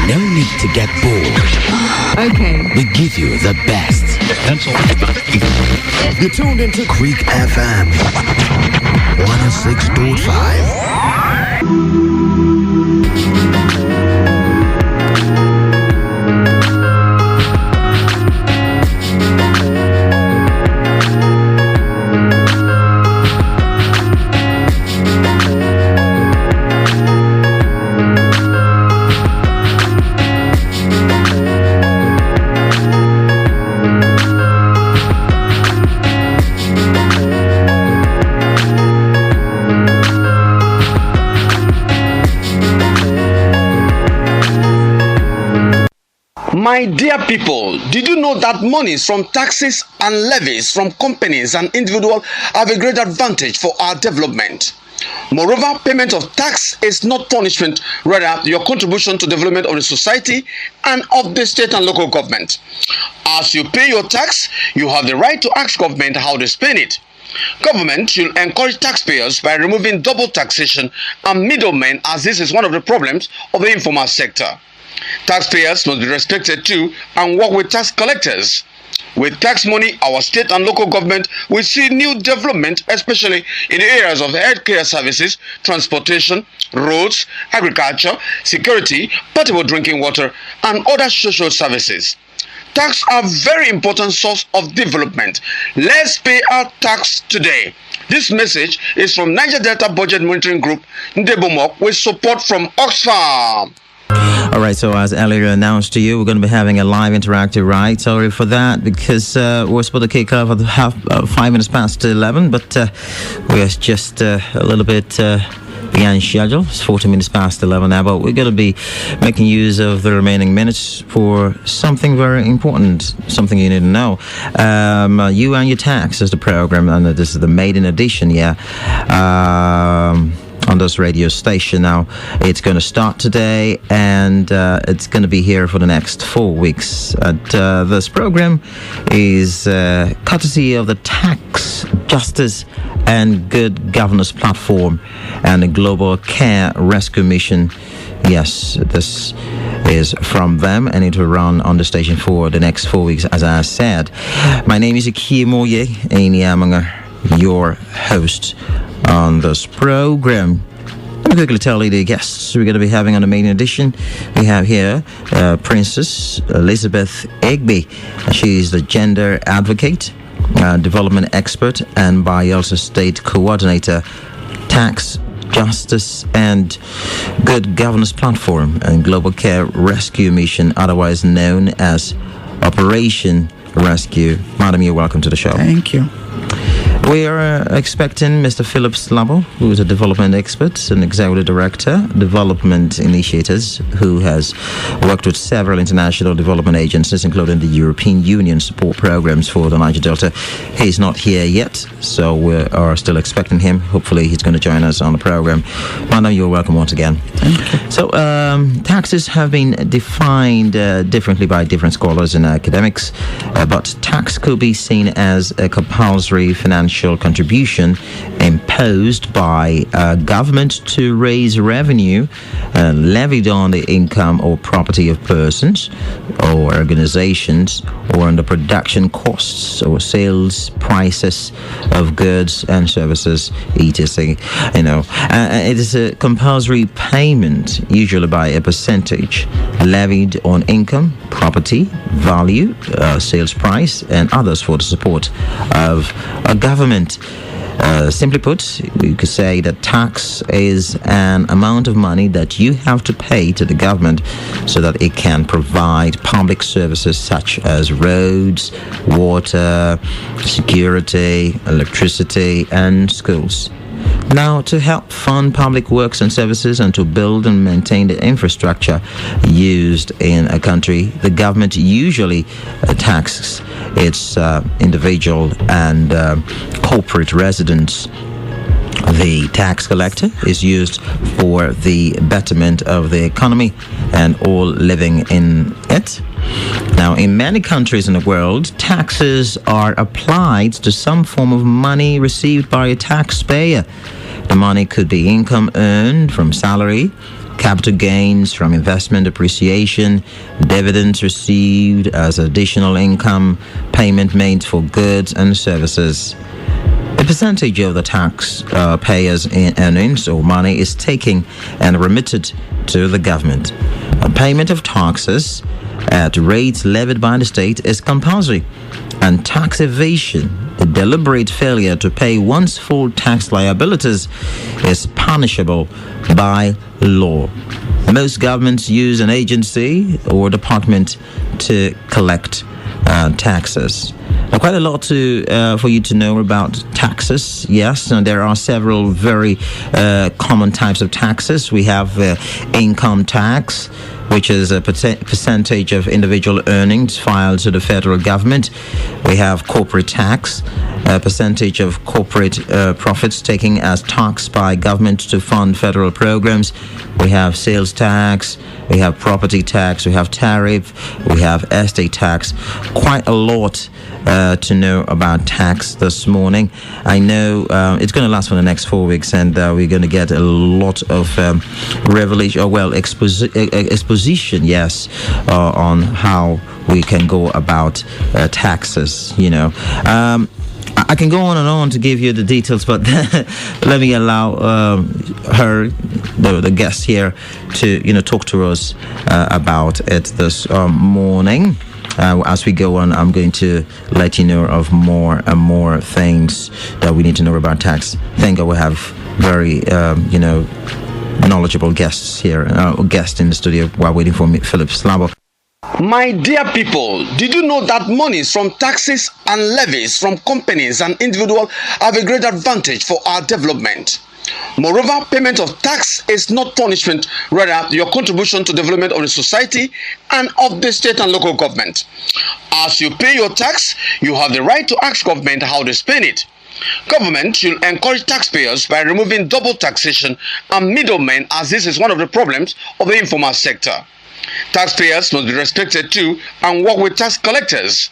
No need to get bored. Okay. We give you the best. Pencil. You're tuned into Creek FM 106.5. My dear people, did you know that monies from taxes and levies from companies and individuals have a great advantage for our development? Moreover, payment of tax is not punishment, rather your contribution to development of the society and of the state and local government. As you pay your tax, you have the right to ask government how they spend it. Government should encourage taxpayers by removing double taxation and middlemen, as this is one of the problems of the informal sector. Taxpayers must be respected too and work with tax collectors. With tax money, our state and local government will see new development, especially in the areas of healthcare services, transportation, roads, agriculture, security, potable drinking water, and other social services. Tax are a very important source of development. Let's pay our tax today. This message is from Niger Delta Budget Monitoring Group, Ndebomok, with support from Oxfam. All right, so as earlier announced to you, we're going to be having a live interactive ride. Sorry for that, because we're supposed to kick off at 5 minutes past 11, but we're just a little bit behind schedule. It's 40 minutes past 11 now, but we're going to be making use of the remaining minutes for something very important, something you need to know. You and Your Tax is the program, and this is the maiden edition, on this radio station. Now it's going to start today, and it's going to be here for the next 4 weeks. This program is courtesy of the Tax, Justice and Good Governance Platform and the Global Care Rescue Mission. Yes, this is from them, and it will run on the station for the next 4 weeks, as I said. My name is Ikimoye Enyamanger, your host on this program. Let me quickly tell you the guests we're going to be having on the main edition. We have here Princess Elizabeth Egbe. She's the gender advocate, development expert, and Bayelsa State coordinator, Tax, Justice and Good Governance Platform and Global Care Rescue Mission, otherwise known as Operation Rescue. Madam, you're welcome to the show. Thank you. We are expecting Mr. Philip Slabo, who is a development expert and executive director, development initiators, who has worked with several international development agencies, including the European Union support programs for the Niger Delta. He's not here yet, so we are still expecting him. Hopefully, he's going to join us on the program. Madam, you're welcome once again. Thank you. So, taxes have been defined differently by different scholars and academics, but tax could be seen as a compulsory financial contribution imposed by government to raise revenue levied on the income or property of persons or organizations, or on the production costs or sales prices of goods and services, etc. It is a compulsory payment, usually by a percentage, levied on income, property, value, sales price, and others for the support of a government. Simply put, we could say that tax is an amount of money that you have to pay to the government so that it can provide public services such as roads, water, security, electricity, and schools. Now, to help fund public works and services and to build and maintain the infrastructure used in a country, the government usually taxes its individual and corporate residents. The tax collector is used for the betterment of the economy and all living in it. Now, in many countries in the world, taxes are applied to some form of money received by a taxpayer. The money could be income earned from salary, capital gains from investment appreciation, dividends received as additional income, payment made for goods and services. A percentage of the tax payers' earnings or money is taken and remitted to the government. A payment of taxes at rates levied by the state is compulsory, and tax evasion, the deliberate failure to pay one's full tax liabilities, is punishable by law. Most governments use an agency or department to collect taxes. Quite a lot for you to know about taxes. Yes, and there are several very common types of taxes. We have income tax, which is a percentage of individual earnings filed to the federal government. We have corporate tax, a percentage of corporate profits taken as tax by government to fund federal programs. We have sales tax, we have property tax, we have tariff, we have estate tax. Quite a lot to know about tax this morning. I know it's going to last for the next 4 weeks, and we're going to get a lot of revelation, exposition, yes, on how we can go about taxes. I can go on and on to give you the details, but let me allow her, the guest here, to talk to us about it this morning. As we go on, I'm going to let you know of more and more things that we need to know about tax. I think I will have very, knowledgeable guests here, guest in the studio while waiting for me, Philip Slabo. My dear people, did you know that monies from taxes and levies from companies and individuals have a great advantage for our development? Moreover, payment of tax is not punishment, rather your contribution to development of the society and of the state and local government. As you pay your tax, you have the right to ask government how they spend it. Government should encourage taxpayers by removing double taxation and middlemen, as this is one of the problems of the informal sector. Taxpayers must be respected too and work with tax collectors.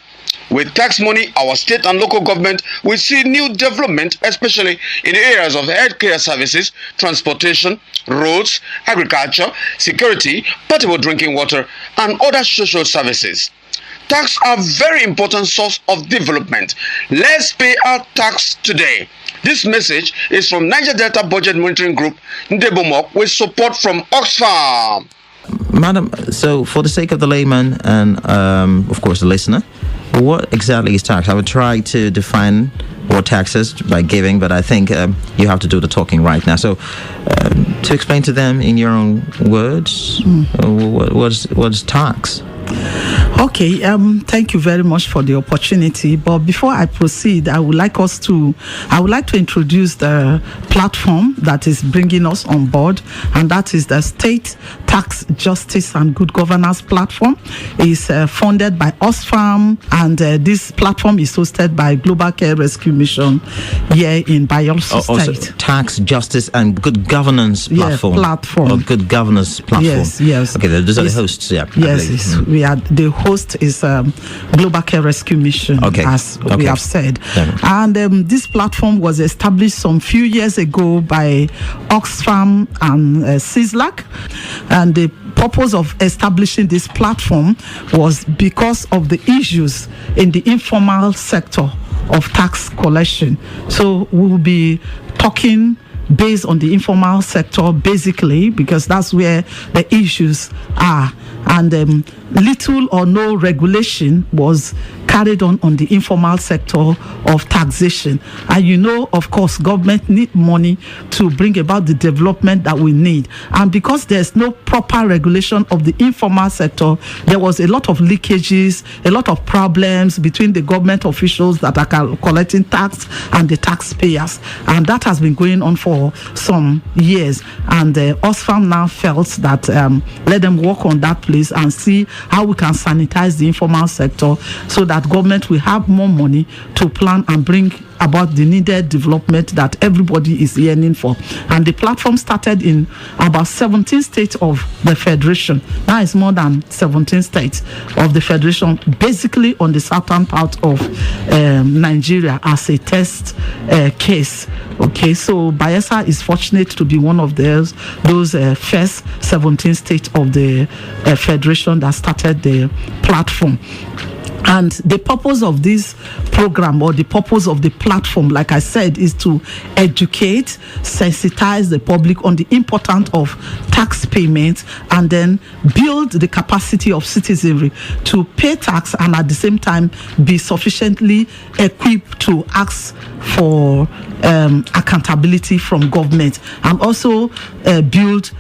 With tax money, our state and local government will see new development, especially in the areas of healthcare services, transportation, roads, agriculture, security, potable drinking water, and other social services. Tax are very important source of development. Let's pay our tax today. This message is from Niger Delta Budget Monitoring Group, Ndebomok, with support from Oxfam. Madam, so for the sake of the layman and, of course, the listener, what exactly is tax? I would try to define what tax is by giving, but I think you have to do the talking right now. So, to explain to them in your own words, what is tax? Okay, thank you very much for the opportunity. But before I proceed, I would like to introduce the platform that is bringing us on board, and that is the State Tax Justice and Good Governance platform. It's funded by Oxfam, and this platform is hosted by Global Care Rescue Mission here in Bayelsa State. Tax Justice and Good Governance platform. Yeah, platform. Or Good Governance platform. Yes. Okay, those are the hosts. Yeah. Yes, the host is Global Care Rescue Mission, as we have said. And this platform was established some few years ago by Oxfam and CISLAC. And the purpose of establishing this platform was because of the issues in the informal sector of tax collection. So we will be talking based on the informal sector, basically, because that's where the issues are. And little or no regulation was carried on the informal sector of taxation. And of course, government need money to bring about the development that we need. And because there's no proper regulation of the informal sector, there was a lot of leakages, a lot of problems between the government officials that are collecting tax and the taxpayers. And that has been going on for some years. And Oxfam now felt that let them work on that place and see how we can sanitize the informal sector so that that government will have more money to plan and bring about the needed development that everybody is yearning for. And the platform started in about 17 states of the Federation. Now it's more than 17 states of the Federation, basically on the southern part of Nigeria as a test case. Okay, so Bayelsa is fortunate to be one of those first 17 states of the Federation that started the platform. And the purpose of this program, or the purpose of the platform, like I said, is to educate, sensitize the public on the importance of tax payments, and then build the capacity of citizenry to pay tax and at the same time be sufficiently equipped to ask for accountability from government, and also build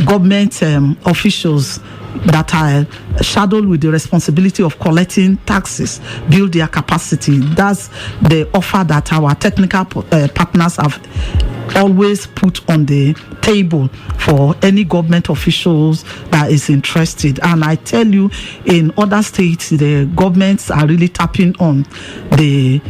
government officials that are shadowed with the responsibility of collecting taxes, build their capacity. That's the offer that our technical partners have always put on the table for any government officials that is interested. And I tell you, in other states, the governments are really tapping on the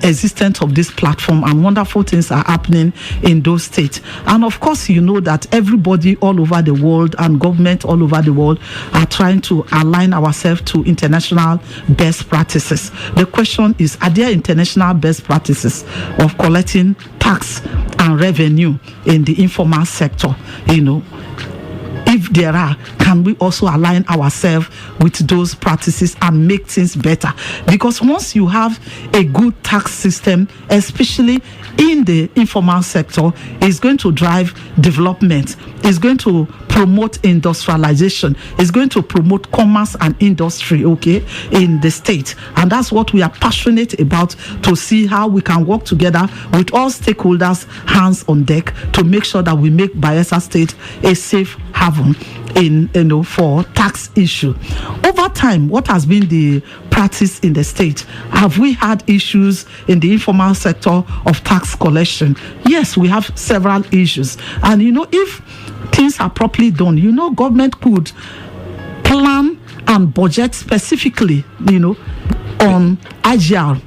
existence of this platform, and wonderful things are happening in those states. And of course, you know that everybody all over the world and government all over the world are trying to align ourselves to international best practices. The question is, are there international best practices of collecting tax and revenue in the informal sector? If there are, can we also align ourselves with those practices and make things better? Because once you have a good tax system, especially in the informal sector, it's going to drive development, it's going to promote industrialization, it's going to promote commerce and industry, in the state. And that's what we are passionate about, to see how we can work together with all stakeholders, hands on deck, to make sure that we make Bayelsa State a safe haven for tax issue. Over time, what has been the practice in the state? Have we had issues in the informal sector of tax collection? Yes, we have several issues. And if things are properly done, government could plan and budget specifically, on IGR.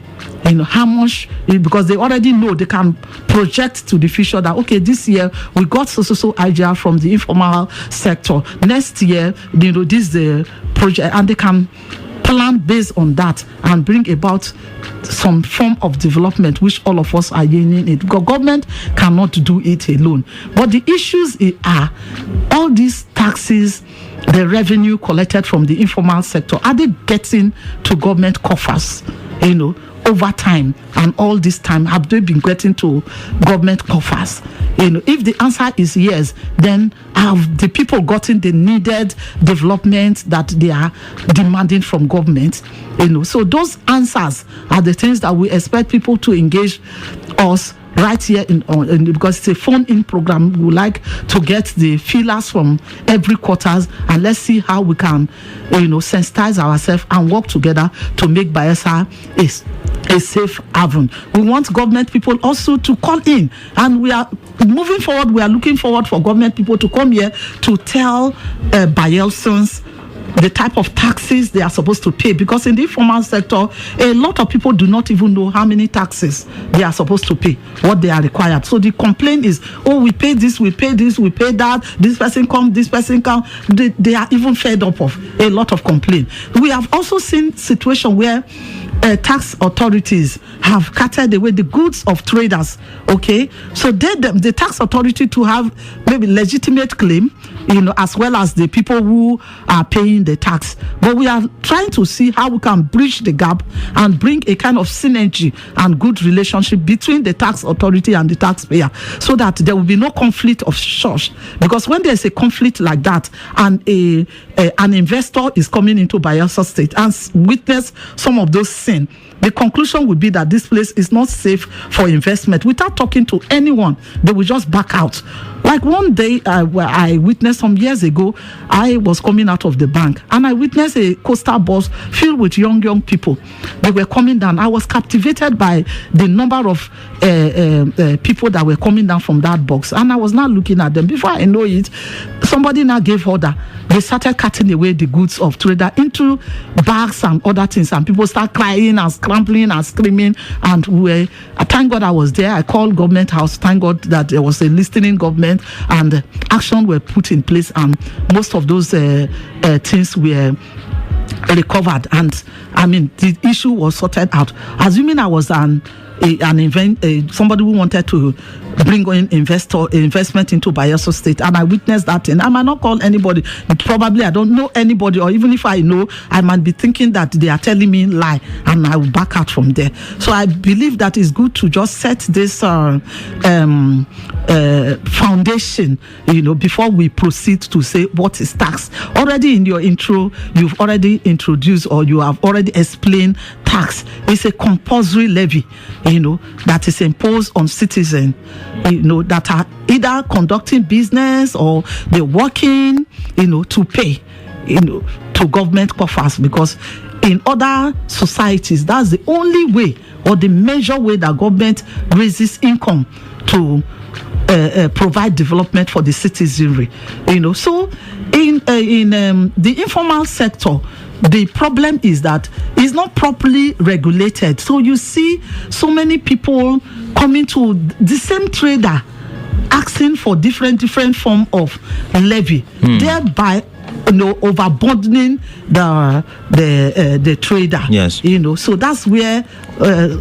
How much, because they already know they can project to the future that, this year we got so IGR from the informal sector. Next year, this is the project, and they can plan based on that and bring about some form of development, which all of us are yearning it. Because government cannot do it alone. But the issues are all these taxes, the revenue collected from the informal sector, are they getting to government coffers? Over time, and all this time, have they been getting to government coffers? If the answer is yes, then have the people gotten the needed development that they are demanding from government? So those answers are the things that we expect people to engage us right here because it's a phone-in program. We would like to get the feelers from every quarters, and let's see how we can, sensitize ourselves and work together to make Bayelsa a safe haven. We want government people also to call in, and we are moving forward. We are looking forward for government people to come here to tell Bayelsans the type of taxes they are supposed to pay, because in the informal sector, a lot of people do not even know how many taxes they are supposed to pay, what they are required. So the complaint is, we pay this, we pay this, we pay that, this person come, this person come. They are even fed up of a lot of complaint. We have also seen situation where tax authorities have carted away the goods of traders. So the tax authority to have maybe legitimate claim, as well as the people who are paying the tax. But we are trying to see how we can bridge the gap and bring a kind of synergy and good relationship between the tax authority and the taxpayer, so that there will be no conflict of sorts. Because when there's a conflict like that, and an investor is coming into Bayelsa State and witness some of those sins, the conclusion would be that this place is not safe for investment. Without talking to anyone, they will just back out. Like one day, where I witnessed some years ago, I was coming out of the bank and I witnessed a coastal bus filled with young people. They were coming down. I was captivated by the number of people that were coming down from that box, and I was now looking at them. Before I know it, somebody now gave order. They started cutting away the goods of trader into bags and other things, and people start crying and scrambling and screaming. And thank God I was there. I called government house. Thank God that there was a listening government, and action were put in place, and most of those things were recovered. And I mean, the issue was sorted out. Assuming I was somebody who wanted to bring in investment into Bayelsa State, and I witnessed that thing. I might not call anybody. Probably I don't know anybody, or even if I know, I might be thinking that they are telling me lie, and I will back out from there. So I believe that it's good to just set this foundation, before we proceed to say what is tax. Already in your intro, you've already introduced, or you have already explained tax. It's a compulsory levy, that is imposed on citizens, that are either conducting business or they're working, to pay, to government coffers. Because in other societies, that's the only way, or the major way, that government raises income to provide development for the citizenry. So in the informal sector, the problem is that it's not properly regulated. So you see so many people coming to the same trader asking for different form of levy, thereby overburdening the trader. Yes. So that's where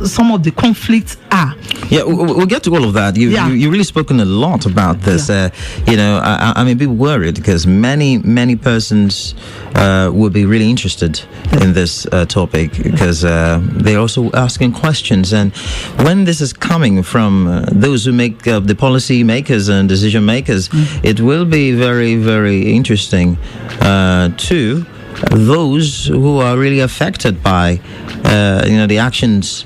some of the conflicts are. Yeah, we'll get to all of that. You really spoken a lot about this. I mean, be worried, because many persons will be really interested in this topic, because they're also asking questions. And when this is coming from those who make the policy makers and decision makers, it will be very, very interesting to those who are really affected by the actions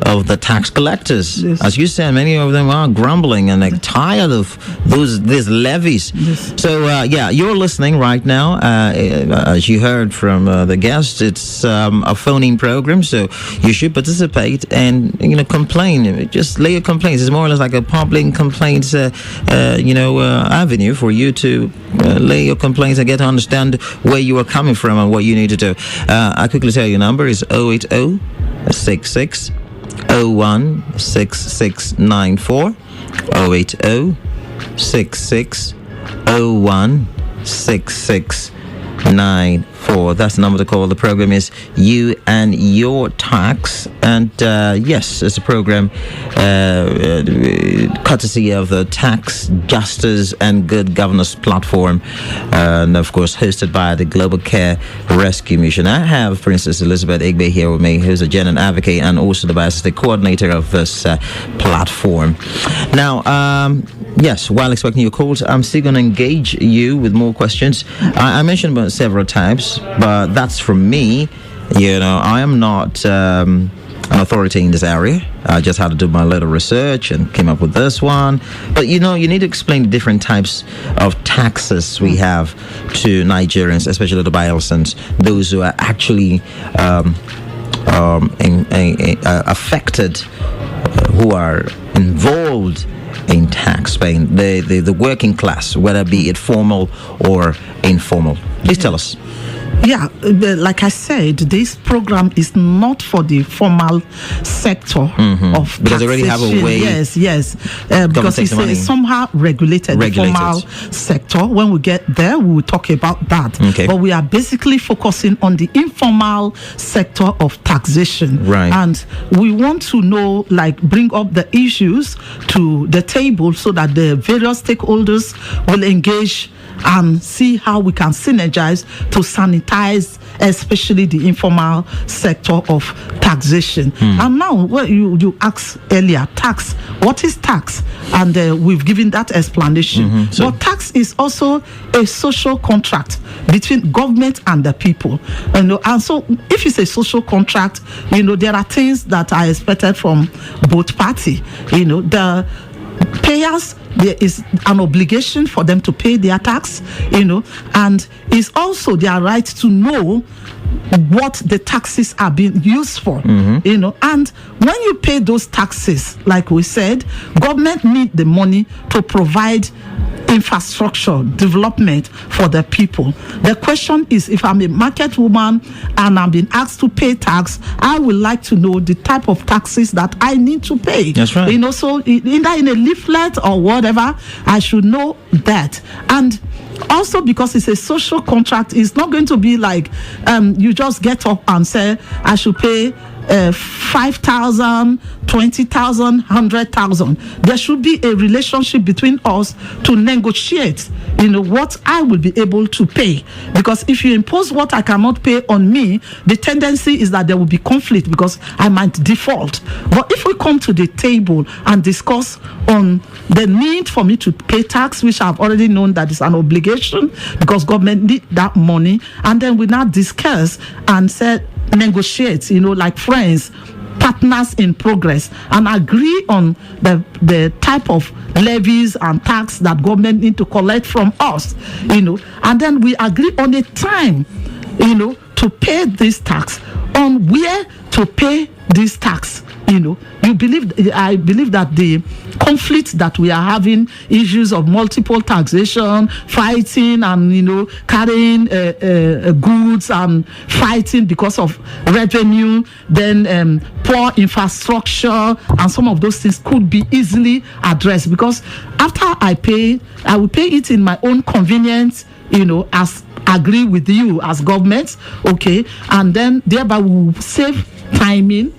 of the tax collectors. Yes. As you said, many of them are grumbling and tired of these levies. Yes. So you're listening right now. As you heard from the guest, it's a phone-in program, so you should participate and complain. Just lay your complaints. It's more or less like a public complaints avenue for you to lay your complaints and get to understand where you are coming from and what you need to do. I quickly tell you, your number is 080 66 01 6694 080 66 01 6694. That's the number to call. The program is You and Your Tax, and yes, it's a program courtesy of the Tax Justice and Good Governance platform, and of course hosted by the Global Care Rescue Mission. I have Princess Elizabeth Igbe here with me, who's a genuine advocate and also the Bayelsa State coordinator of this platform. Now, yes, while expecting your calls, I'm still going to engage you with more questions. I mentioned about several times, but that's from me. I am not an authority in this area. I just had to do my little research and came up with this one. But you need to explain the different types of taxes we have to Nigerians, especially the Bayelsans, those who are actually affected, who are involved in tax paying, the working class, whether be it formal or informal. Please tell us. Yeah, like I said, this program is not for the formal sector of because they already have a way. Yes, because it's somehow regulated, the formal sector. When we get there, we will talk about that. Okay. But we are basically focusing on the informal sector of taxation. Right. And we want to know, bring up the issues to the table so that the various stakeholders will engage and see how we can synergize to sanitize, especially the informal sector of taxation. And now, what you asked earlier, tax. What is tax? And we've given that explanation. But tax is also a social contract between government and the people. And so, if it's a social contract, there are things that are expected from both parties. The payers, there is an obligation for them to pay their tax, and it's also their right to know what the taxes are being used for, and when you pay those taxes, like we said, government need the money to provide infrastructure development for the people. The question is, if I'm a market woman and I'm being asked to pay tax, I would like to know the type of taxes that I need to pay. That's right. You know, so either in a leaflet or whatever, I should know that. And also, because it's a social contract, it's not going to be like you just get up and say, I should pay 5,000, 20,000, 100,000. There should be a relationship between us to negotiate, you know, what I will be able to pay. Because if you impose what I cannot pay on me, the tendency is that there will be conflict because I might default. But if we come to the table and discuss on the need for me to pay tax, which I've already known that is an obligation because government need that money, and then we now discuss and say, negotiate, you know, like friends, partners in progress, and agree on the type of levies and tax that government need to collect from us, you know, and then we agree on a time, you know, to pay this tax, on where to pay this tax. You know, I believe that the conflict that we are having, issues of multiple taxation, fighting and, you know, carrying goods and fighting because of revenue, then poor infrastructure and some of those things could be easily addressed, because after I will pay it in my own convenience, you know, as agree with you as government, okay, and then thereby we will save timing,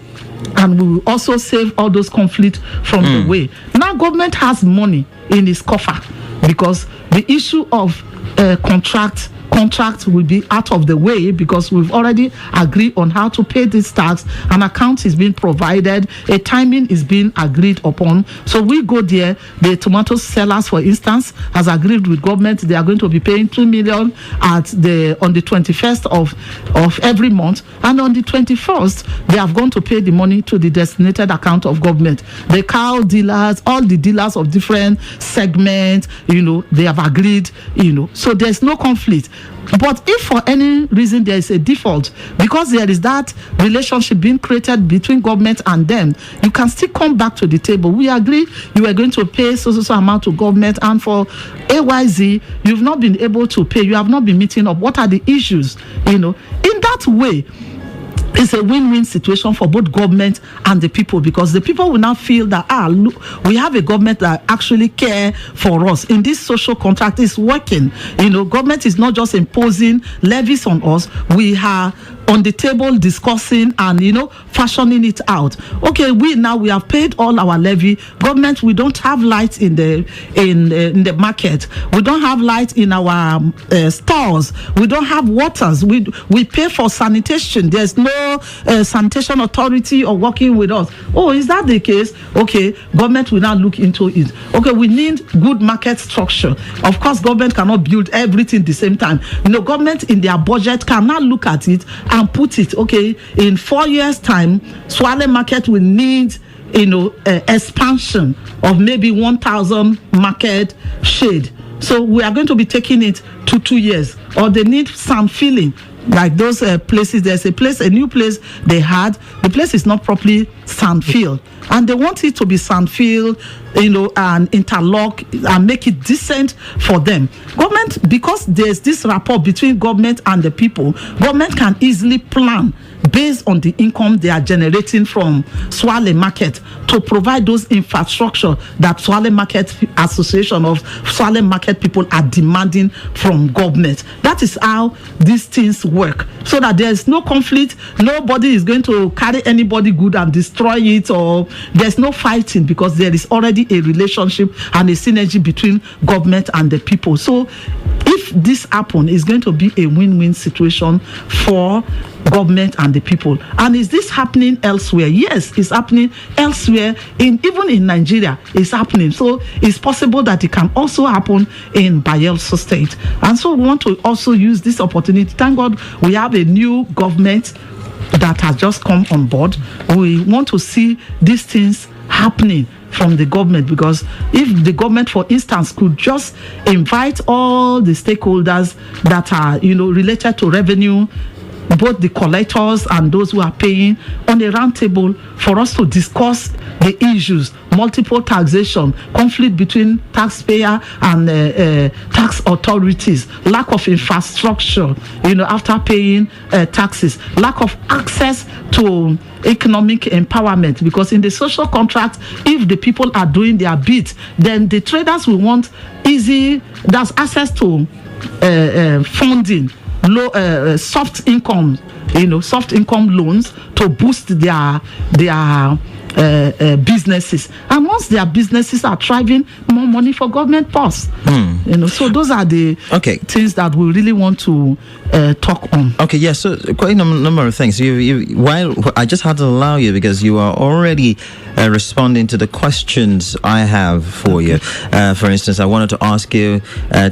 and we will also save all those conflicts from the way. Now government has money in its coffer, because the issue of contract will be out of the way, because we've already agreed on how to pay this tax. An account is being provided, a timing is being agreed upon. So we go there. The tomato sellers, for instance, has agreed with government they are going to be paying 2 million on the 21st of every month, and on the 21st they have gone to pay the money to the designated account of government. The cow dealers, all the dealers of different segments, you know, they have agreed, you know, so there's no conflict. But if for any reason there is a default, because there is that relationship being created between government and them, you can still come back to the table. We agree you are going to pay so amount to government, and for AYZ, you've not been able to pay, you have not been meeting up. What are the issues? You know, in that way, it's a win-win situation for both government and the people, because the people will now feel that, look, we have a government that actually care for us. In this social contract is working. You know, government is not just imposing levies on us. We are on the table discussing and, you know, fashioning it out. Okay, we have paid all our levy. Government, we don't have lights in the market. We don't have lights in our stores. We don't have waters. We pay for sanitation. There's no sanitation authority or working with us. Oh, is that the case? Okay, government will now look into it. Okay, we need good market structure. Of course, government cannot build everything at the same time. You know, government in their budget cannot look at it and put it, okay, in 4 years' time, Swale market will need, you know, expansion of maybe 1,000 market shade. So we are going to be taking it to 2 years, or they need some filling. Like those places, there's a new place they had. The place is not properly sand-filled, and they want it to be sand-filled, you know, and interlock and make it decent for them. Government, because there's this rapport between government and the people, government can easily plan based on the income they are generating from Swale Market to provide those infrastructure that Swale Market Association of Swale Market people are demanding from government. That is how these things work, so that there is no conflict. Nobody is going to carry anybody good and destroy it, or there's no fighting, because there is already a relationship and a synergy between government and the people. So if this happens, it's going to be a win-win situation for government and the people. And is this happening elsewhere? Yes, it's happening elsewhere. Even in Nigeria, it's happening. So it's possible that it can also happen in Bayelsa State. And so we want to also use this opportunity. Thank God we have a new government that has just come on board. We want to see these things happening from the government, because if the government, for instance, could just invite all the stakeholders that are, you know, related to revenue, both the collectors and those who are paying, on a round table for us to discuss the issues, multiple taxation, conflict between taxpayer and tax authorities, lack of infrastructure, after paying taxes, lack of access to economic empowerment, because in the social contract, if the people are doing their bit, then the traders will want that's access to funding, low soft income loans to boost their businesses, and once their businesses are thriving, more money for government purse. So those are the things that we really want to talk on. Okay, yes. So quite a number of things. While I just had to allow you because you are already responding to the questions I have for you. For instance, I wanted to ask you,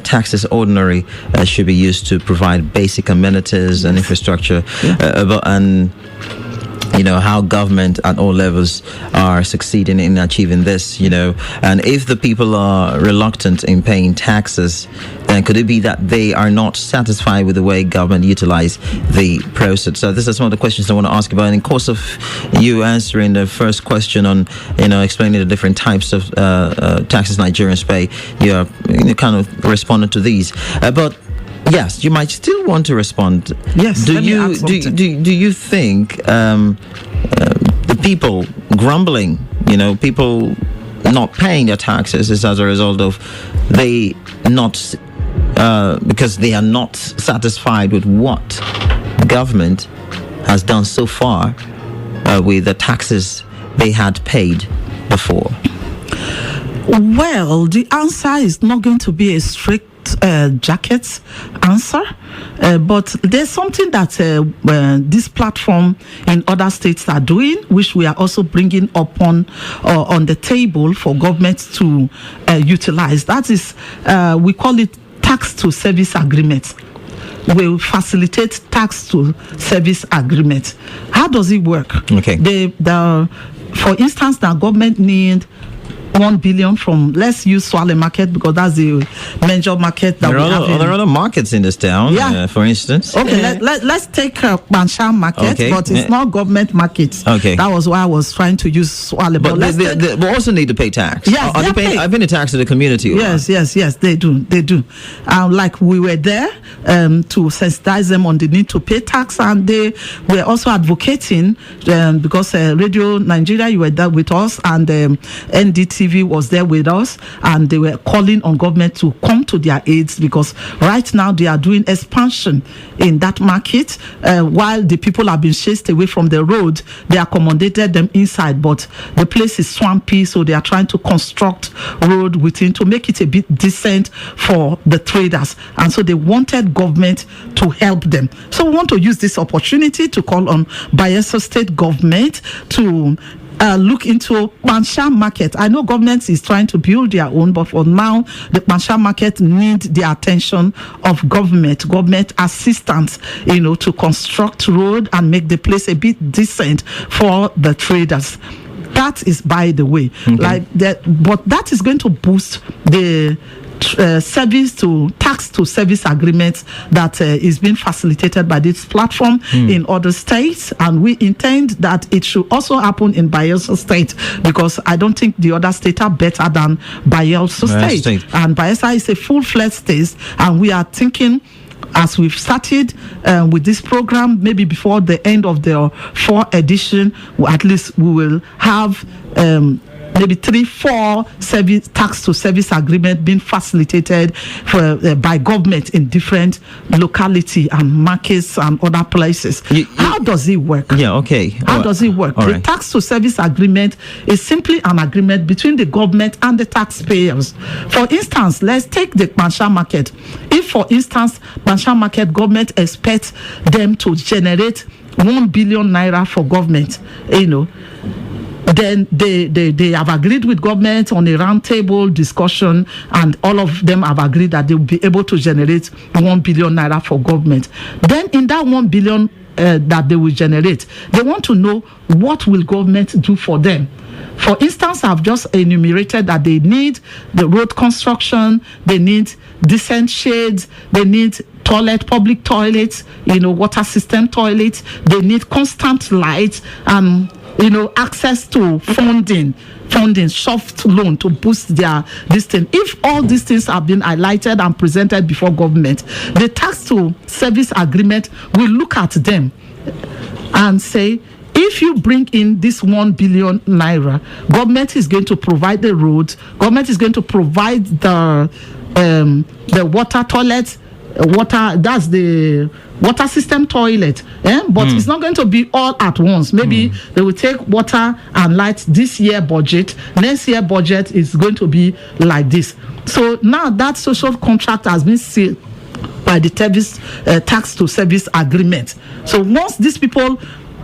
taxes ordinary should be used to provide basic amenities and infrastructure, and how government at all levels are succeeding in achieving this, and if the people are reluctant in paying taxes, then could it be that they are not satisfied with the way government utilize the process? So this is some of the questions I want to ask about. And in course of you answering the first question on, explaining the different types of taxes Nigerians pay, you are kind of responding to these. But yes, you might still want to respond. Yes. Do you think the people grumbling, people not paying their taxes is as a result of because they are not satisfied with what government has done so far with the taxes they had paid before? Well, the answer is not going to be a strict jacket answer, but there's something that this platform in other states are doing, which we are also bringing up on the table for government to utilize. That is, we call it tax to service agreement. Will facilitate tax to service agreement. How does it work? Okay. For instance, the government need 1 billion from, let's use Swale Market because that's the major market that there are other markets in this town, for instance. Okay, let's take Bansha Market, but it's not government market. Okay. That was why I was trying to use Swale. But they also need to pay tax. Yes, are they paying? I've been a tax to the community. Yes, they do. Like we were there to sensitize them on the need to pay tax, and they were also advocating because Radio Nigeria, you were there with us, and NDTV was there with us, and they were calling on government to come to their aids because right now they are doing expansion in that market. While the people have been chased away from the road, they accommodated them inside, but the place is swampy, so they are trying to construct road within to make it a bit decent for the traders, and so they wanted government to help them. So we want to use this opportunity to call on Bayelsa State government to look into Bansha Market. I know government is trying to build their own, but for now, the Bansha Market need the attention of government assistance, to construct road and make the place a bit decent for the traders. That is by the way, but that is going to boost the tax to service agreements that is being facilitated by this platform in other states, and we intend that it should also happen in Bayelsa State because I don't think the other states are better than Bayelsa State. And Bayelsa is a full-fledged state, and we are thinking, as we've started with this program, maybe before the end of the 4th edition, at least we will have maybe 3-4 tax to service agreement being facilitated by government in different locality and markets and other places. How does it work? How does it work? The tax to service agreement is simply an agreement between the government and the taxpayers. For instance, let's take the Bansha Market. If, for instance, Bansha Market government expects them to generate 1 billion naira for government, then they have agreed with government on a roundtable discussion, and all of them have agreed that they will be able to generate 1 billion naira for government. Then in that 1 billion that they will generate, they want to know what will government do for them. For instance, I've just enumerated that they need the road construction, they need decent shades, they need public toilets, water system toilets, they need constant lights, access to funding, soft loan to boost their this thing. If all these things have been highlighted and presented before government, the tax to service agreement will look at them and say, if you bring in this 1 billion naira, government is going to provide the roads, government is going to provide the water toilets, that's the water system toilet, but it's not going to be all at once. Maybe they will take water and light this year budget, next year budget is going to be like this. So now that social contract has been sealed by the tax to service agreement. So once these people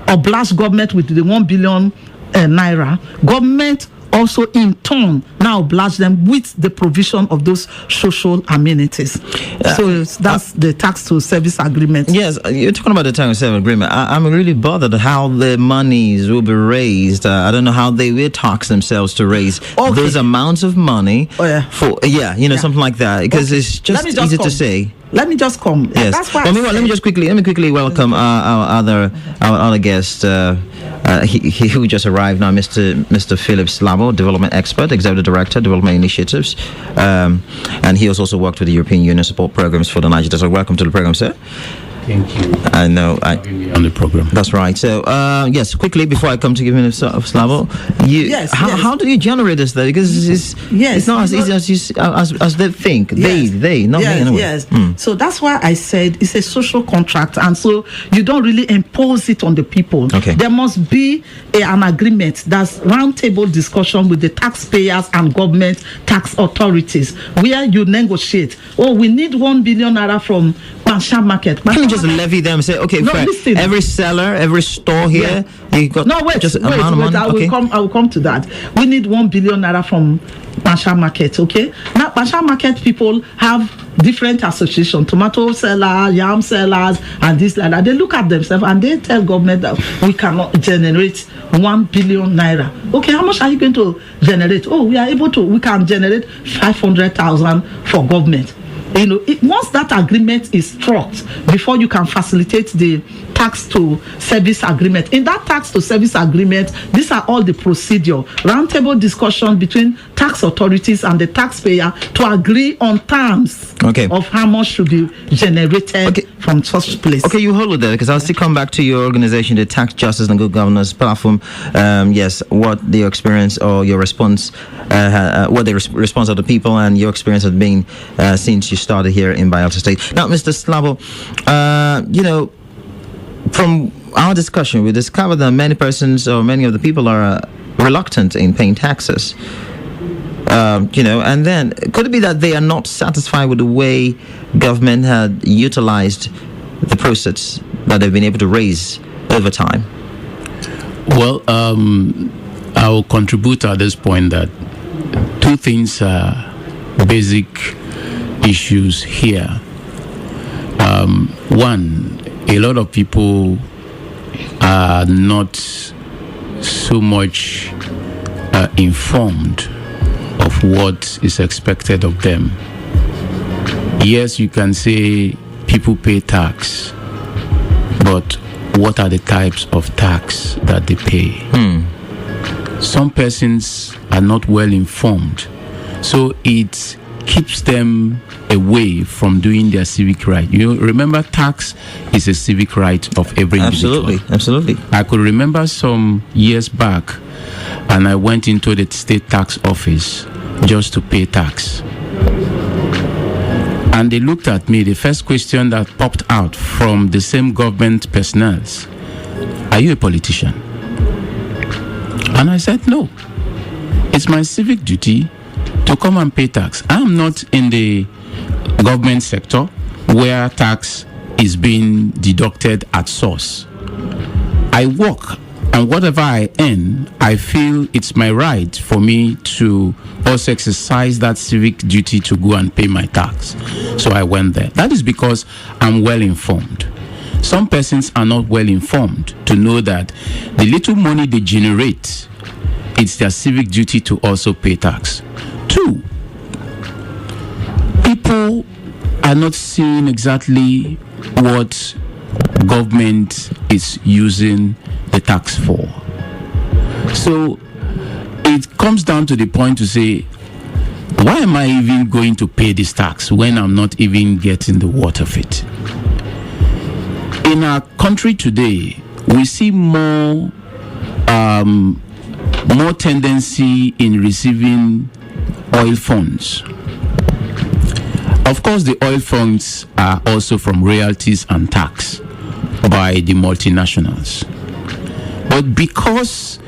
oblige government with the 1 billion naira, government also in turn now oblige them with the provision of those social amenities. So that's the tax to service agreement. Yes, you're talking about the tax to service agreement. I'm really bothered how the monies will be raised. I don't know how they will tax themselves to raise those amounts of money for something like that, because it's just easy to say. Let me just come. Yes. That's why let me quickly welcome our other guest. He who just arrived now, Mr. Philip Slabo, development expert, executive director, development initiatives, and he has also worked with the European Union support programs for the Niger. So welcome to the program, sir. Thank you. I know. On the program. That's right. So, yes, quickly before I come to give him Slavo, how do you generate this though? Because it's not as easy as they think. They, not me anyway. Yes. So that's why I said it's a social contract, and so you don't really impose it on the people. Okay. There must be an agreement, that's roundtable discussion with the taxpayers and government tax authorities, where you negotiate. Oh, we need 1 billion naira from Bansha Market. Can you just levy them and say, okay, listen, every seller, every store here, you got wait, amount of money? I will come to that. We need 1 billion naira from Bansha Market, okay? Now, Bansha Market people have different associations, tomato sellers, yam sellers, and this like that. They look at themselves and they tell government that we cannot generate 1 billion naira. Okay, how much are you going to generate? Oh, we can generate 500,000 for government. Once that agreement is struck, before you can facilitate the tax to service agreement. In that tax to service agreement, these are all the procedure. Roundtable discussion between tax authorities and the taxpayer to agree on terms of how much should be generated from such place. Okay, you hold it there, because I'll still come back to your organization, the Tax Justice and Good Governance Platform. Yes, what the experience or your response, what the response of the people and your experience has been since you started here in Bayelsa State. Now, Mr. Slavo, from our discussion, we discovered that many persons or many of the people are reluctant in paying taxes. And then could it be that they are not satisfied with the way government had utilized the process that they've been able to raise over time? Well, I'll contribute at this point that two things are basic issues here. One, a lot of people are not so much informed of what is expected of them. Yes, you can say people pay tax, but what are the types of tax that they pay? Some persons are not well informed, so it keeps them away from doing their civic right. Remember, tax is a civic right of every individual. Absolutely. I could remember some years back, and I went into the state tax office just to pay tax. And they looked at me. The first question that popped out from the same government personnel: are you a politician? And I said, no. It's my civic duty to come and pay tax. I'm not in the government sector where tax is being deducted at source. I work, and whatever I earn, I feel it's my right for me to also exercise that civic duty to go and pay my tax. So I went there. That is because I'm well informed. Some persons are not well informed to know that the little money they generate, it's their civic duty to also pay tax. Two, people are not seeing exactly what government is using the tax for. So it comes down to the point to say, why am I even going to pay this tax when I'm not even getting the worth of it? In our country today, we see more tendency in receiving oil funds. Of course, the oil funds are also from royalties and tax by the multinationals. But because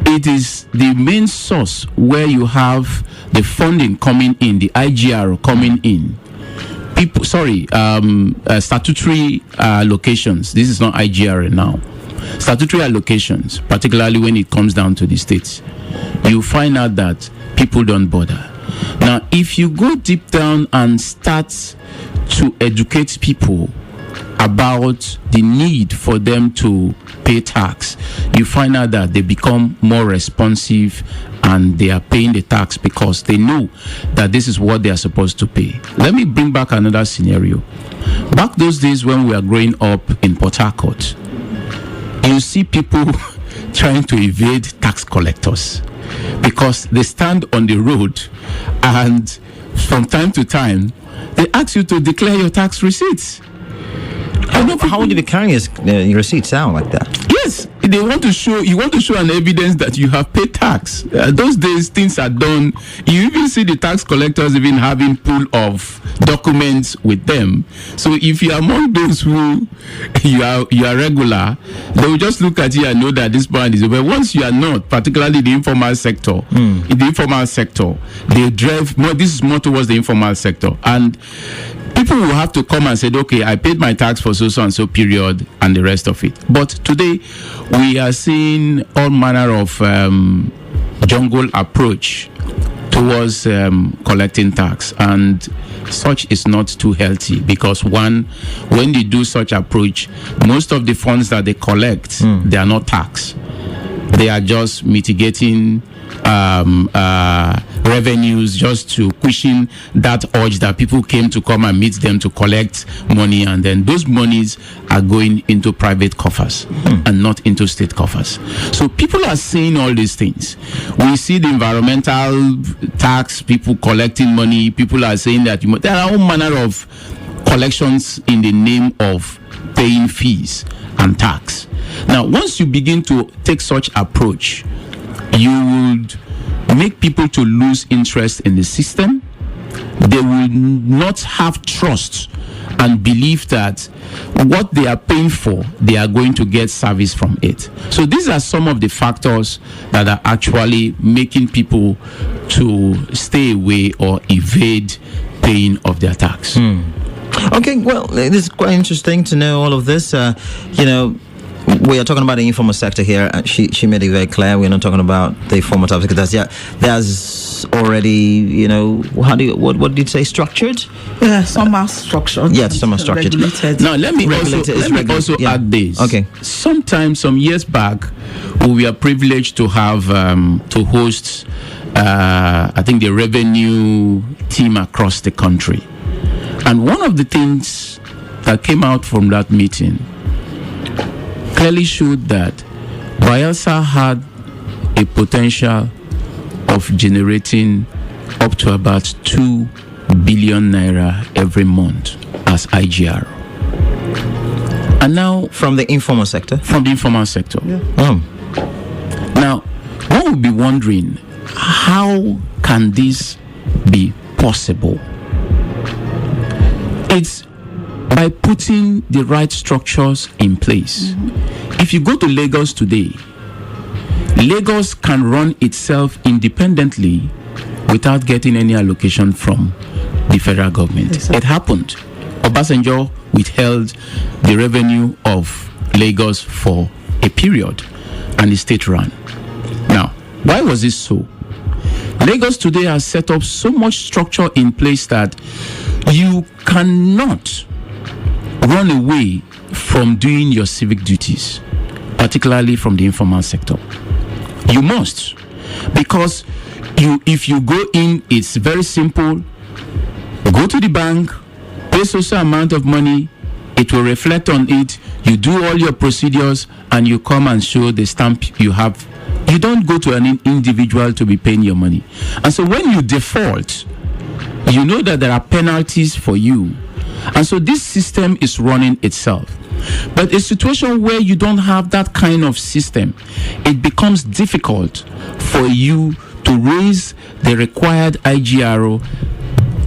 it is the main source where you have the funding coming in, the IGR coming in, statutory allocations. This is not IGR now. Statutory allocations, particularly when it comes down to the states, you find out that people don't bother. Now, if you go deep down and start to educate people about the need for them to pay tax, you find out that they become more responsive and they are paying the tax because they know that this is what they are supposed to pay. Let me bring back another scenario. Back those days when we were growing up in Port Harcourt, you see people trying to evade tax collectors because they stand on the road and from time to time they ask you to declare your tax receipts. How would you be carrying your receipts out like that? Yes, they want to show an evidence that you have paid tax. Those days things are done. You even see the tax collectors even having pool of documents with them. So if you are among those who you are regular, they will just look at you and know that this bond is. But once you are not, particularly the informal sector, in the informal sector, they drive more. This is more towards the informal sector, and people will have to come and say, okay, I paid my tax for so and so period and the rest of it. But today, we are seeing all manner of jungle approach towards collecting tax. And such is not too healthy because when they do such approach, most of the funds that they collect, they are not tax. They are just mitigating revenues just to cushion that urge that people came to come and meet them to collect money, and then those monies are going into private coffers and not into state coffers. So people are saying all these things. We see the environmental tax, people collecting money. People are saying that there are all manner of collections in the name of paying fees and tax. Now, once you begin to take such approach, you would make people to lose interest in the system. They will not have trust and believe that what they are paying for, they are going to get service from it. So these are some of the factors that are actually making people to stay away or evade paying of their tax. Okay, well, it is quite interesting to know all of this. We are talking about the informal sector here. She made it very clear. We're not talking about the formal sector because there's already, what did you say, structured? Yeah, some are structured. Yeah, some are structured. Regulated. Now, let me also add this. Okay. Sometime, some years back, we were privileged to have to host, I think, the revenue team across the country. And one of the things that came out from that meeting clearly showed that Bayelsa had a potential of generating up to about 2 billion naira every month as IGR. And now from the informal sector? From the informal sector. Yeah. Now, one would be wondering, how can this be possible? It's by putting the right structures in place. If you go to Lagos today, Lagos can run itself independently without getting any allocation from the federal government. Exactly. It happened. Obasanjo withheld the revenue of Lagos for a period and the state ran. Now, why was this so? Lagos today has set up so much structure in place that you cannot run away from doing your civic duties, particularly from the informal sector. You must, because if you go in, it's very simple. Go to the bank, pay social amount of money, it will reflect on it. You do all your procedures and you come and show the stamp you have. You don't go to an individual to be paying your money. And so when you default, you know that there are penalties for you. And so this system is running itself. But a situation where you don't have that kind of system, it becomes difficult for you to raise the required IGRO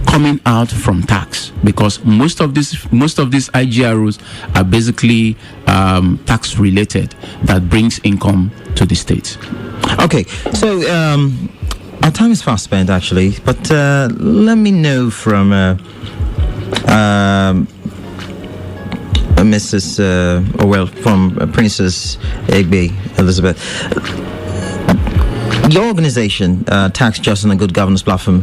coming out from tax, because most of these IGROs are basically tax related, that brings income to the state. Okay, so our time is fast spent actually, but let me know from Mrs. from Princess Egbe Elizabeth, your organization, Tax Justice and Good Governance Platform,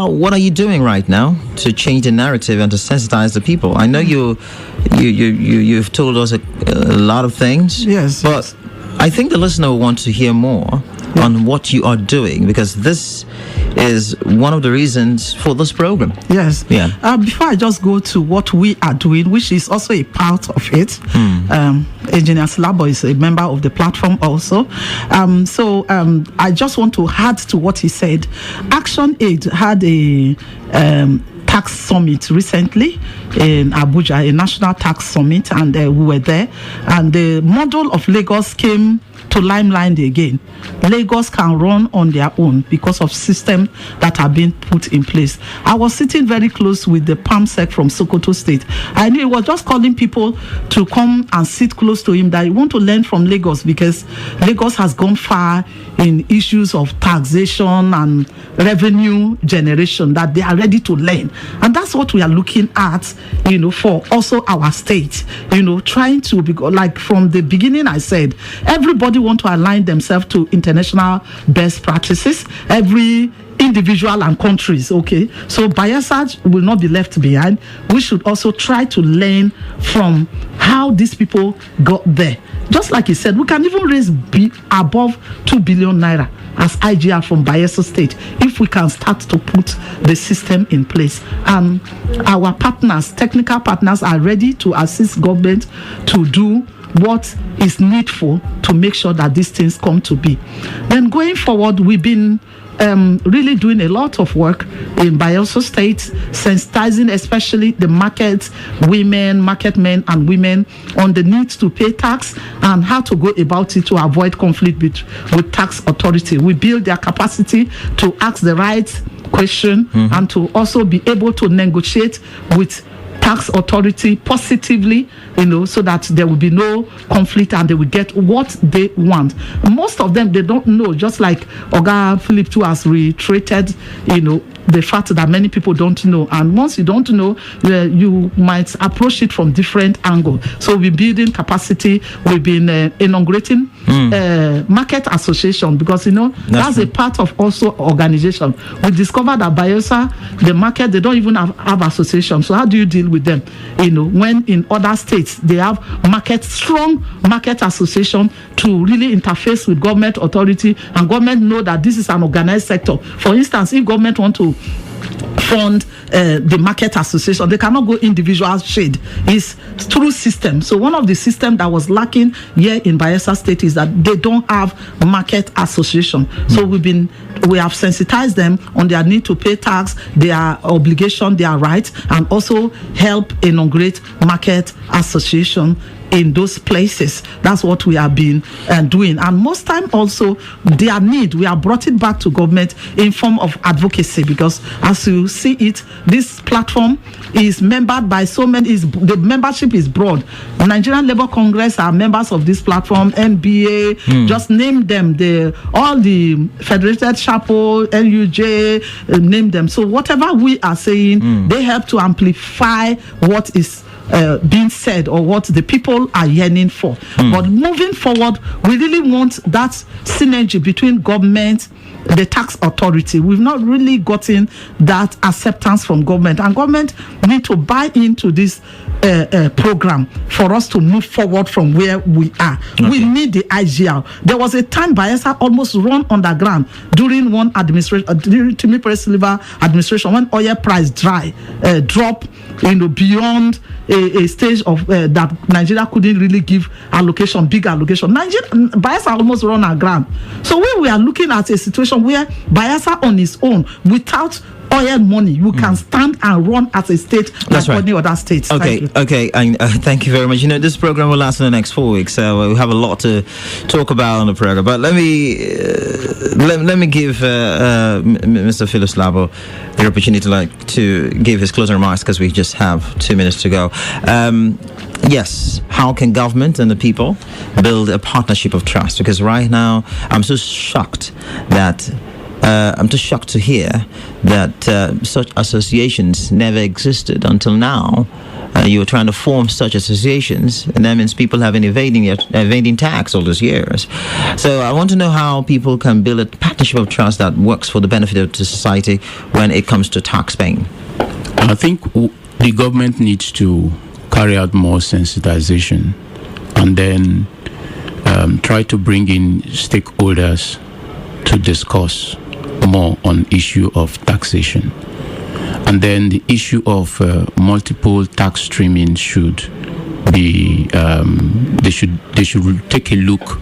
what are you doing right now to change the narrative and to sensitize the people? I know you've told us a lot of things. Yes. But I think the listener will want to hear more on what you are doing, because this is one of the reasons for this program. Yes. Yeah. Before I just go to what we are doing, which is also a part of it, Engineer Slabo is a member of the platform also. I just want to add to what he said. Action Aid had a tax summit recently in Abuja, a national tax summit, and we were there. And the model of Lagos came to limelight again. Lagos can run on their own because of systems that are being put in place. I was sitting very close with the PAMSEC from Sokoto State. I knew he was just calling people to come and sit close to him, that he want to learn from Lagos, because Lagos has gone far in issues of taxation and revenue generation, that they are ready to learn. And that's what we are looking at, for also our state, trying to be like from the beginning. I said, everybody want to align themselves to international best practices, every individual and countries. Okay, so Bayelsa will not be left behind. We should also try to learn from how these people got there. Just like he said, we can even raise above 2 billion naira as IGR from Bayelsa State if we can start to put the system in place. And our partners, technical partners, are ready to assist government to do what is needful to make sure that these things come to be. Then going forward, we've been really doing a lot of work in Bayelsa State, sensitizing especially the market men and women on the need to pay tax and how to go about it to avoid conflict with tax authority. We build their capacity to ask the right question and to also be able to negotiate with tax authority positively, so that there will be no conflict and they will get what they want. Most of them, they don't know, just like Oga Philip too has reiterated, the fact that many people don't know. And once you don't know, you might approach it from different angles. So we're building capacity. We've been inaugurating market association, because that's a part of also organization. We discovered that Bayelsa, the market, they don't even have association. So how do you deal with them? When in other states they have strong market association to really interface with government authority, and government know that this is an organized sector. For instance, if government want to fund the market association, they cannot go individual shade. It's through system. So one of the systems that was lacking here in Bayelsa State is that they don't have market association. So we have sensitized them on their need to pay tax, their obligation, their rights, and also help inaugurate market association in those places. That's what we have been doing. And most time also their need, we have brought it back to government in form of advocacy, because as you see it, this platform is membered by so many, the membership is broad. Nigerian Labour Congress are members of this platform, NBA, just name them, all the Federated Chapel, NUJ, name them. So whatever we are saying, they help to amplify what is being said or what the people are yearning for. But moving forward, we really want that synergy between government, the tax authority. We've not really gotten that acceptance from government, and government need to buy into this program for us to move forward from where we are. Okay. We need the IGR. There was a time Bayelsa almost run underground during one administration, during Timi Silva administration, when oil price drop, beyond a stage of that Nigeria couldn't really give big allocation. Bayelsa almost run aground. So we are looking at a situation where Bayelsa on its own, without oil money, you can stand and run as a state like any other states. Okay, and thank you very much. This program will last in the next 4 weeks, so we have a lot to talk about on the program. But let me give Mr. Philip Slabo the opportunity to give his closing remarks, because we just have 2 minutes to go. Yes, how can government and the people build a partnership of trust? Because right now, I'm so shocked that I'm just shocked to hear that such associations never existed until now. You were trying to form such associations, and that means people have been evading tax all those years. So I want to know how people can build a partnership of trust that works for the benefit of the society when it comes to tax paying. I think the government needs to carry out more sensitization, and then try to bring in stakeholders to discuss more on issue of taxation. And then the issue of multiple tax streaming should be they should take a look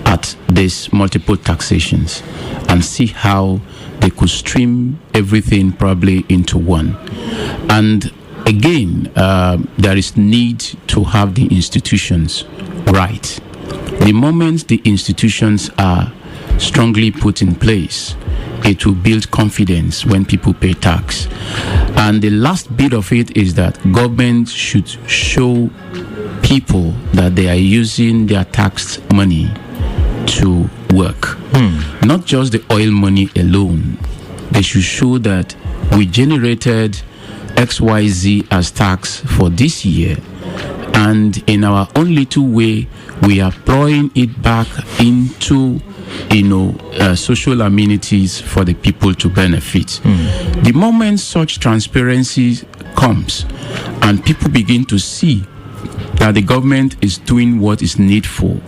at these multiple taxations and see how they could stream everything probably into one. And again, there is need to have the institutions right. The moment the institutions are strongly put in place, it will build confidence when people pay tax. And the last bit of it is that government should show people that they are using their tax money to work. Not just the oil money alone. They should show that we generated XYZ as tax for this year, and in our own little way, we are plowing it back into social amenities for the people to benefit. The moment such transparency comes and people begin to see that the government is doing what is needful,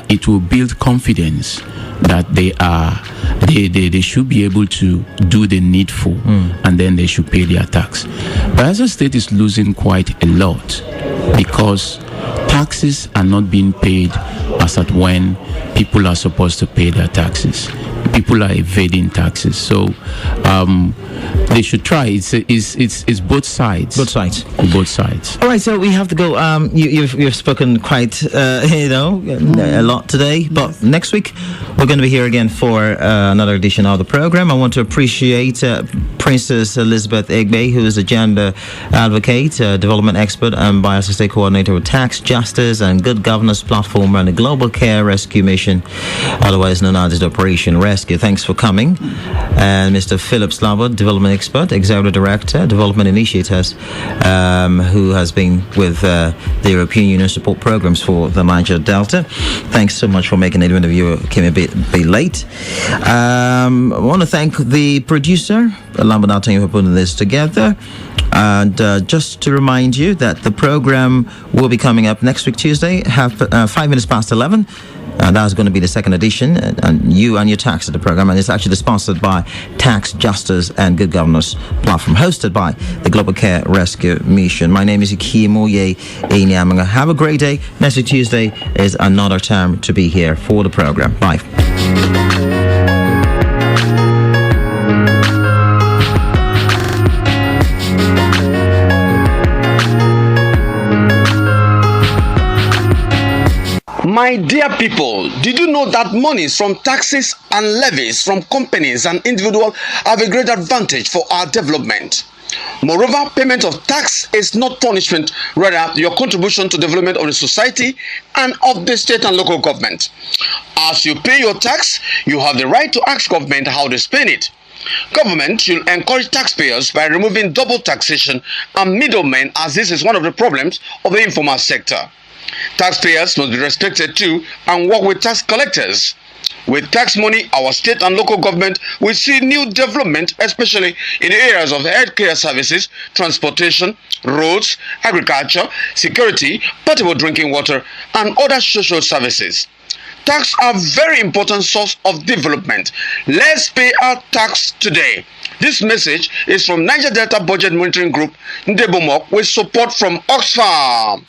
it will build confidence that they should be able to do the needful, and then they should pay their tax. Bayelsa State is losing quite a lot because taxes are not being paid as at when people are supposed to pay their taxes. People are evading taxes. So they should try. It's both sides. Both sides. All right, so we have to go. You've spoken quite a lot today, but next week we're going to be here again for another edition of the program. I want to appreciate Princess Elizabeth Egbe, who is a gender advocate, development expert, and Bayelsa State coordinator with Tax Justice and Good Governance Platform and the Global Care Rescue Mission, otherwise known as Operation Rescue. Thanks for coming. And Mr. Philip Slabo, development expert, executive director, development initiators, who has been with the European Union support programs for the Niger Delta. Thanks so much for making it, even if you came a bit late. I want to thank the producer, Lambert, for putting this together. And just to remind you that the program will be coming up next week, Tuesday, 5 minutes past 11. That's going to be the second edition, and you and your tax at the program, and it's actually sponsored by Tax Justice and Good Governance Platform, hosted by the Global Care Rescue Mission. My name is Ikimoye Enyamanga. Have a great day. Next week Tuesday is another time to be here for the program. Bye. My dear people, did you know that monies from taxes and levies from companies and individuals have a great advantage for our development? Moreover, payment of tax is not punishment, rather your contribution to development of the society and of the state and local government. As you pay your tax, you have the right to ask government how they spend it. Government should encourage taxpayers by removing double taxation and middlemen, as this is one of the problems of the informal sector. Taxpayers must be respected too and work with tax collectors. With tax money, our state and local government will see new development, especially in the areas of healthcare services, transportation, roads, agriculture, security, potable drinking water, and other social services. Tax are a very important source of development. Let's pay our tax today. This message is from Niger Delta Budget Monitoring Group, Ndebomok, with support from Oxfam.